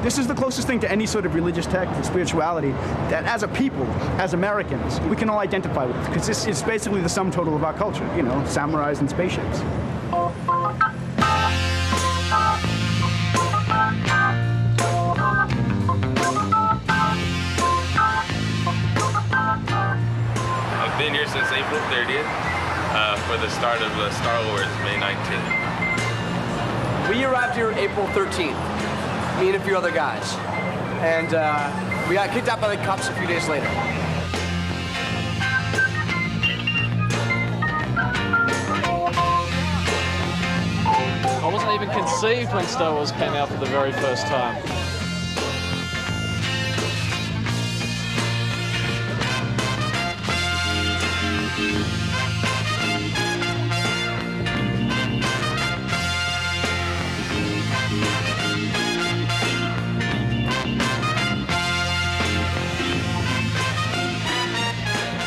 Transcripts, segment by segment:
This is the closest thing to any sort of religious text or spirituality that as a people, as Americans, we can all identify with, because this is basically the sum total of our culture, you know, samurais and spaceships. I've been here since April 30th for the start of Star Wars, May 19th. We arrived here April 13th, me and a few other guys. And we got kicked out by the cops a few days later. I wasn't even conceived when Star Wars came out for the very first time.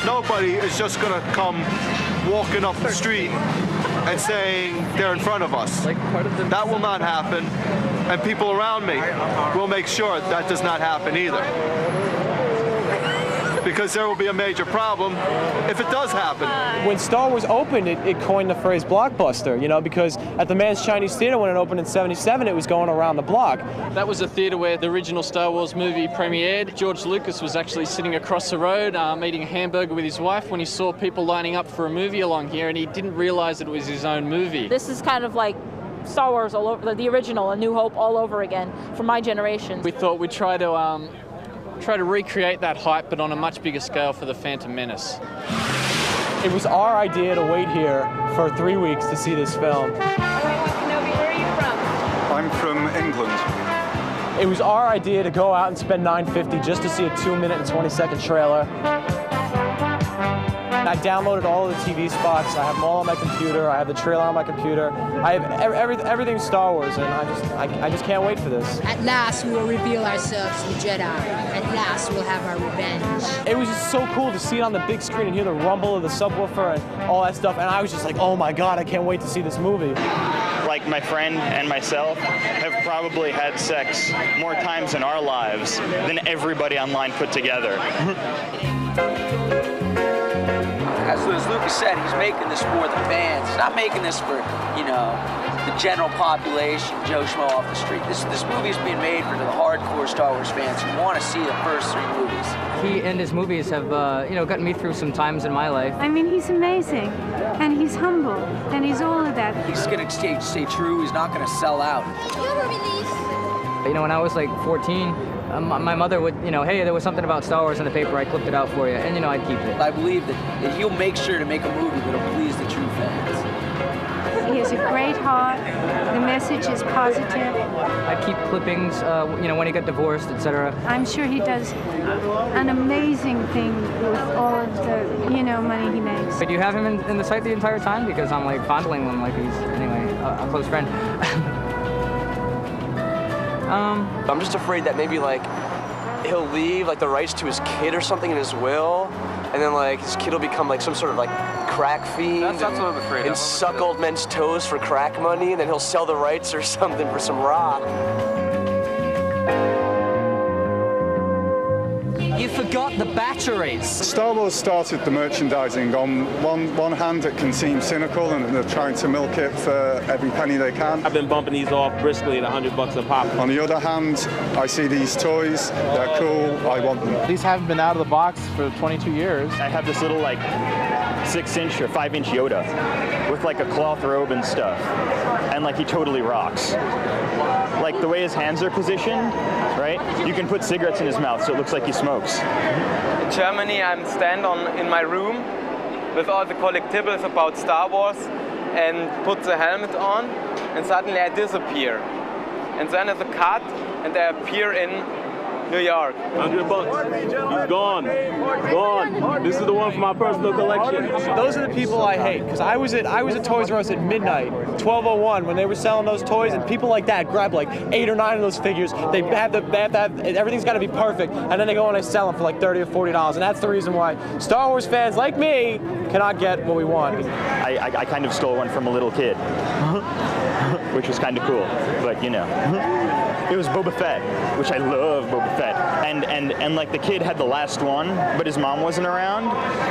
Nobody is just gonna come walking up the street and saying they're in front of us. That will not happen, and people around me will make sure that does not happen either. Because there will be a major problem if it does happen. When Star Wars opened, it coined the phrase blockbuster, you know, because at the Mann's Chinese Theater when it opened in '77, it was going around the block. That was a theater where the original Star Wars movie premiered. George Lucas was actually sitting across the road eating a hamburger with his wife when he saw people lining up for a movie along here, and he didn't realize that it was his own movie. This is kind of like Star Wars all over, the original, A New Hope all over again for my generation. We thought we'd try to recreate that hype, but on a much bigger scale for the Phantom Menace. It was our idea to wait here for 3 weeks to see this film. Where are you from? I'm from England. It was our idea to go out and spend $9.50 just to see a 2-minute and 20-second trailer. I downloaded all of the TV spots. I have them all on my computer. I have the trailer on my computer. I have everything Star Wars, and I just can't wait for this. At last, we will reveal ourselves to the Jedi. At last, we'll have our revenge. It was just so cool to see it on the big screen and hear the rumble of the subwoofer and all that stuff, and I was just like, oh my God, I can't wait to see this movie. Like my friend and myself have probably had sex more times in our lives than everybody online put together. As Lucas said, he's making this for the fans. He's not making this for, you know, the general population, Joe Schmo off the street. This movie is being made for the hardcore Star Wars fans who want to see the first 3 movies. He and his movies have, gotten me through some times in my life. I mean, he's amazing, and he's humble, and he's all of that. He's going to stay true. He's not going to sell out. You know, when I was like 14, my mother would, hey, there was something about Star Wars in the paper, I clipped it out for you, and, I'd keep it. I believe that he'll make sure to make a movie that'll please the true fans. He has a great heart. The message is positive. I'd keep clippings, when he got divorced, etc. I'm sure he does an amazing thing with all of the, money he makes. Do you have him in the site the entire time? Because I'm, fondling him like he's, a close friend. I'm just afraid that maybe he'll leave the rights to his kid or something in his will, and then his kid will become some sort of crack fiend. That's what I'm afraid of. And suck old men's toes for crack money, and then he'll sell the rights or something for some rock. You forgot the batteries. Star Wars started the merchandising. On one hand, it can seem cynical, and they're trying to milk it for every penny they can. I've been bumping these off briskly at $100 a pop. On the other hand, I see these toys, they're cool, I want them. These haven't been out of the box for 22 years. I have this little 6-inch or 5-inch Yoda with a cloth robe and stuff, and he totally rocks. The way his hands are positioned, right? You can put cigarettes in his mouth so it looks like he smokes. In Germany, I'm in my room with all the collectibles about Star Wars and put the helmet on, and suddenly I disappear. And then there's a cut, and I appear in New York. $100. He's gone. Gone. This is the one for my personal collection. Those are the people I hate, because I was at Toys R Us at midnight, 12:01, when they were selling those toys, and people like that grab 8 or 9 of those figures. They have to have, everything's got to be perfect, and then they go and they sell them for $30 or $40, and that's the reason why Star Wars fans like me cannot get what we want. I kind of stole one from a little kid. which was kind of cool. But you know, it was Boba Fett, which I love Boba Fett. And like the kid had the last one, but his mom wasn't around,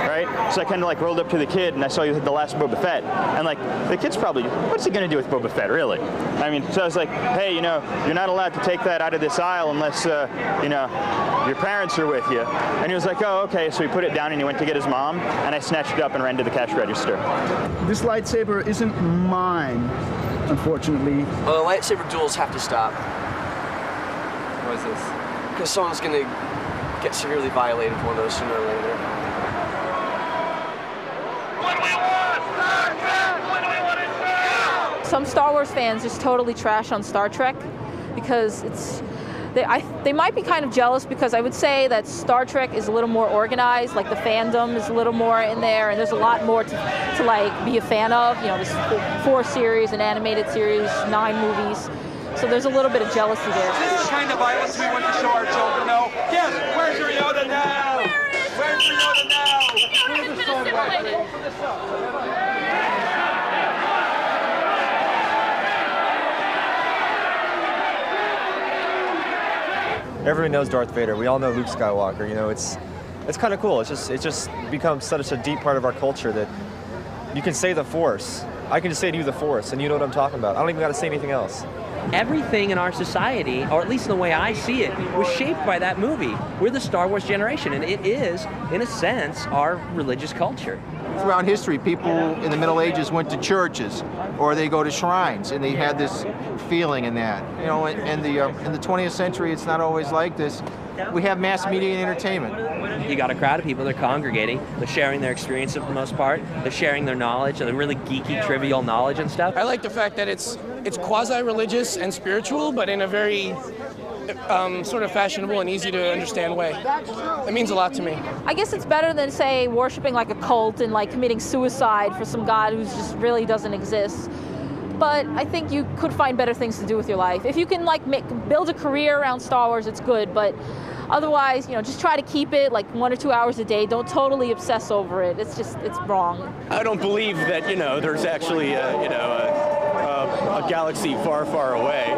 right? So I kind of like rolled up to the kid and I saw you had the last Boba Fett. And like the kid's probably, what's he gonna do with Boba Fett, really? I mean, so I was like, hey, you know, you're not allowed to take that out of this aisle unless, you know, your parents are with you. And he was like, oh, okay. So he put it down and he went to get his mom, and I snatched it up and ran to the cash register. This lightsaber isn't mine, unfortunately. Well, the lightsaber duels have to stop. Why is this? Because someone's gonna get severely violated with one of those sooner or later. What do we want? Star Trek! What do we want to do? Some Star Wars fans just totally trash on Star Trek because it's. They might be kind of jealous because I would say that Star Trek is a little more organized, like the fandom is a little more in there, and there's a lot more to like be a fan of. You know, there's 4 series, an animated series, 9 movies, so there's a little bit of jealousy there. Is this the kind of violence we want to show our children? No. Yes. Where's your Yoda now? Where's your Yoda now? Yoda has been assimilated. Everyone knows Darth Vader. We all know Luke Skywalker. You know, it's kind of cool. It's just become such a deep part of our culture that you can say the Force. I can just say to you the Force, and you know what I'm talking about. I don't even got to say anything else. Everything in our society, or at least in the way I see it, was shaped by that movie. We're the Star Wars generation, and it is, in a sense, our religious culture. Throughout history, people in the Middle Ages went to churches, or they go to shrines, and they had this feeling in that. You know, in the 20th century, it's not always like this. We have mass media and entertainment. You got a crowd of people, they're congregating, they're sharing their experience for the most part, they're sharing their knowledge, and really geeky, trivial knowledge and stuff. I like the fact that it's quasi-religious and spiritual, but in a very sort of fashionable and easy to understand way. It means a lot to me. I guess it's better than, say, worshiping like a cult and like committing suicide for some god who just really doesn't exist. But I think you could find better things to do with your life. If you can like build a career around Star Wars, it's good. But otherwise, you know, just try to keep it like 1 or 2 hours a day. Don't totally obsess over it. It's wrong. I don't believe that, you know, there's actually a galaxy far, far away.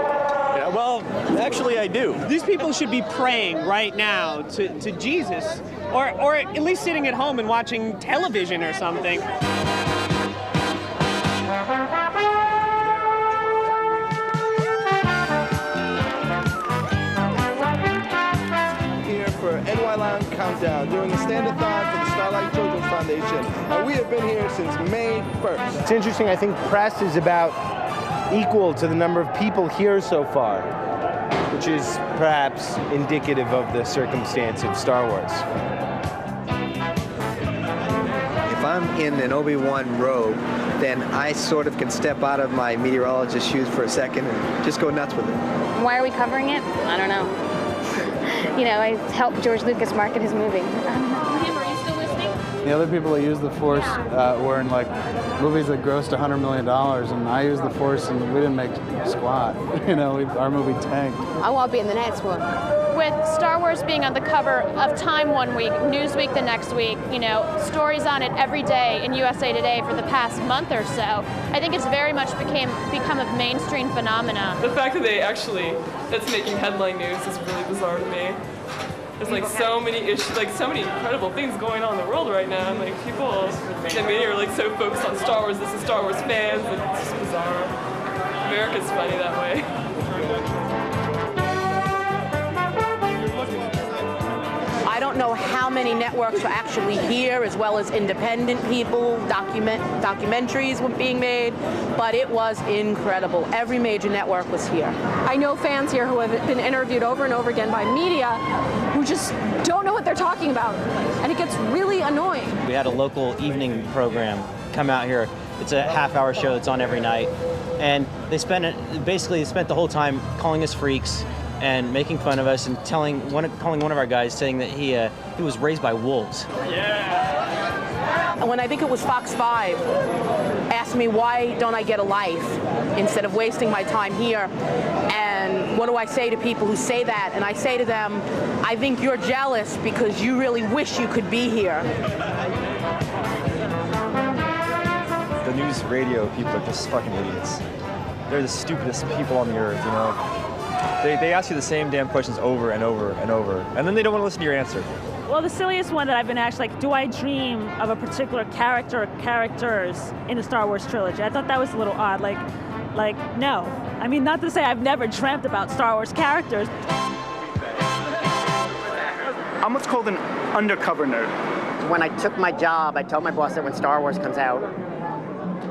Well, actually I do. These people should be praying right now to Jesus, or at least sitting at home and watching television or something. Here for NY Lounge Countdown, doing a stand-a-thon for the Starlight Children's Foundation. And we have been here since May 1st. It's interesting, I think press is about equal to the number of people here so far, which is perhaps indicative of the circumstance of Star Wars. If I'm in an Obi-Wan robe, then I sort of can step out of my meteorologist shoes for a second and just go nuts with it. Why are we covering it? I don't know. You know, I helped George Lucas market his movie. Tim, are you still listening? The other people that use the Force were in like movies that grossed $100 million, and I used the Force and we didn't make squat. You know, our movie tanked. I won't be in the next one. With Star Wars being on the cover of Time one week, Newsweek the next week, you know, stories on it every day in USA Today for the past month or so, I think it's very much become a mainstream phenomenon. The fact that that's making headline news is really bizarre to me. There's like so many issues, like so many incredible things going on in the world right now, and like people in media are like so focused on Star Wars. This is Star Wars fans, and it's just bizarre. America's funny that way. I don't know how many networks are actually here, as well as independent people, documentaries were being made, but it was incredible. Every major network was here. I know fans here who have been interviewed over and over again by media who just don't know what they're talking about, and it gets really annoying. We had a local evening program come out here. It's a half-hour show that's on every night, and they spent the whole time calling us freaks and making fun of us and calling one of our guys, saying that he was raised by wolves. Yeah. When I think it was Fox 5 asked me why don't I get a life instead of wasting my time here, and what do I say to people who say that? And I say to them, I think you're jealous because you really wish you could be here. The news radio people are just fucking idiots. they're the stupidest people on the earth, you know? They ask you the same damn questions over and over and over, and then they don't want to listen to your answer. Well, the silliest one that I've been asked, like, do I dream of a particular character or characters in the Star Wars trilogy? I thought that was a little odd. Like, no. I mean, not to say I've never dreamt about Star Wars characters. I'm what's called an undercover nerd. When I took my job, I told my boss that when Star Wars comes out,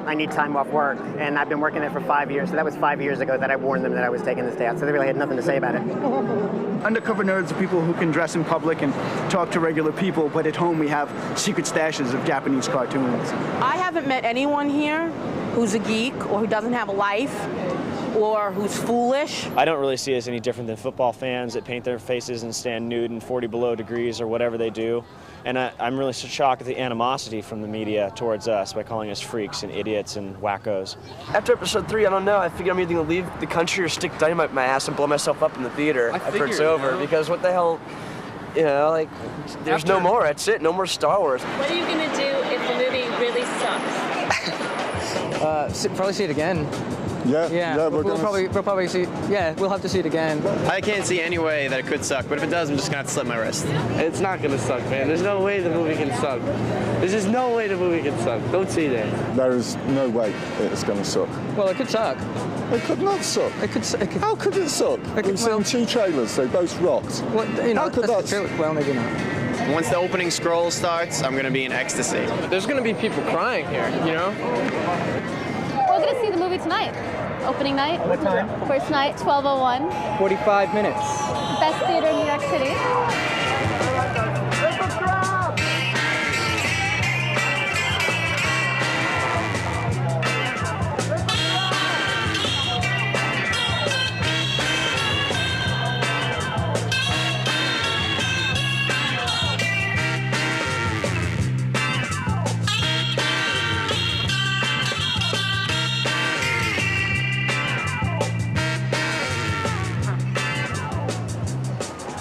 I need time off work, and I've been working there for 5 years, so that was 5 years ago that I warned them that I was taking this day out, so they really had nothing to say about it. Undercover nerds are people who can dress in public and talk to regular people, but at home we have secret stashes of Japanese cartoons. I haven't met anyone here who's a geek or who doesn't have a life or who's foolish. I don't really see us any different than football fans that paint their faces and stand nude in 40 below degrees or whatever they do. And I'm really shocked at the animosity from the media towards us by calling us freaks and idiots and wackos. After episode 3, I don't know. I figure I'm either going to leave the country or stick dynamite in my ass and blow myself up in the theater after it's over. Because what the hell, you know, like, there's no more. That's it. No more Star Wars. What are you going to do if the movie really sucks? Probably see it again. Yeah, we'll probably see. Yeah, we'll have to see it again. I can't see any way that it could suck, but if it does, I'm just gonna have to slit my wrist. It's not gonna suck, man. There's no way the movie can suck. There's just no way the movie can suck. Don't see that. There is no way it's gonna suck. Well, it could suck. It could not suck. It could. How could it suck? We've seen 2 trailers. They both rocked. Well, you know, how could that? Well, maybe not. Once the opening scroll starts, I'm gonna be in ecstasy. There's gonna be people crying here, you know? We're gonna see the movie tonight. Opening night. What time? First night, 12:01. 45 minutes. Best theater in New York City.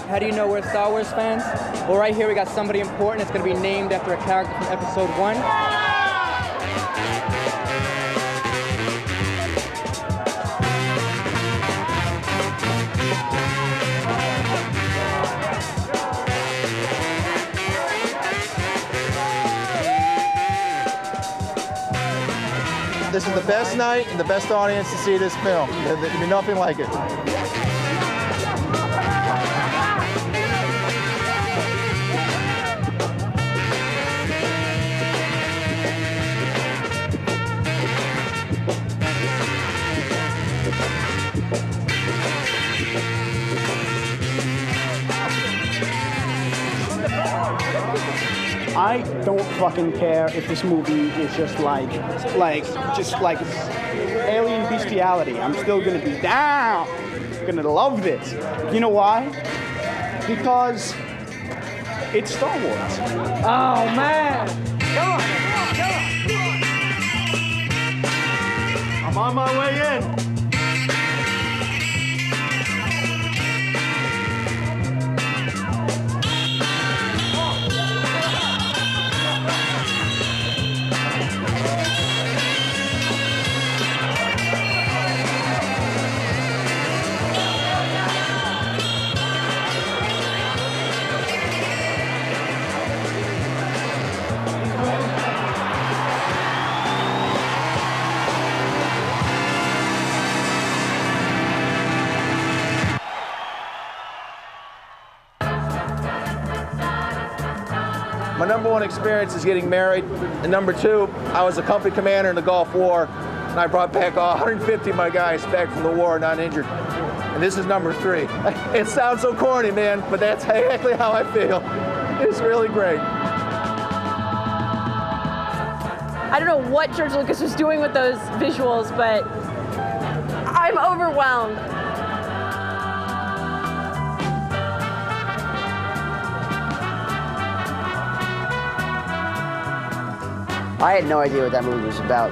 How do you know we're Star Wars fans? Well, right here we got somebody important. It's going to be named after a character from Episode 1. This is the best night and the best audience to see this film. There'll be nothing like it. I don't fucking care if this movie is just like alien bestiality. I'm still gonna be down. Gonna love this. You know why? Because it's Star Wars. Oh man! Come on! I'm on my way in. My number 1 experience is getting married, and number 2, I was a company commander in the Gulf War, and I brought back 150 of my guys back from the war not injured. And this is number 3. It sounds so corny, man, but that's exactly how I feel. It's really great. I don't know what George Lucas was doing with those visuals, but I'm overwhelmed. I had no idea what that movie was about.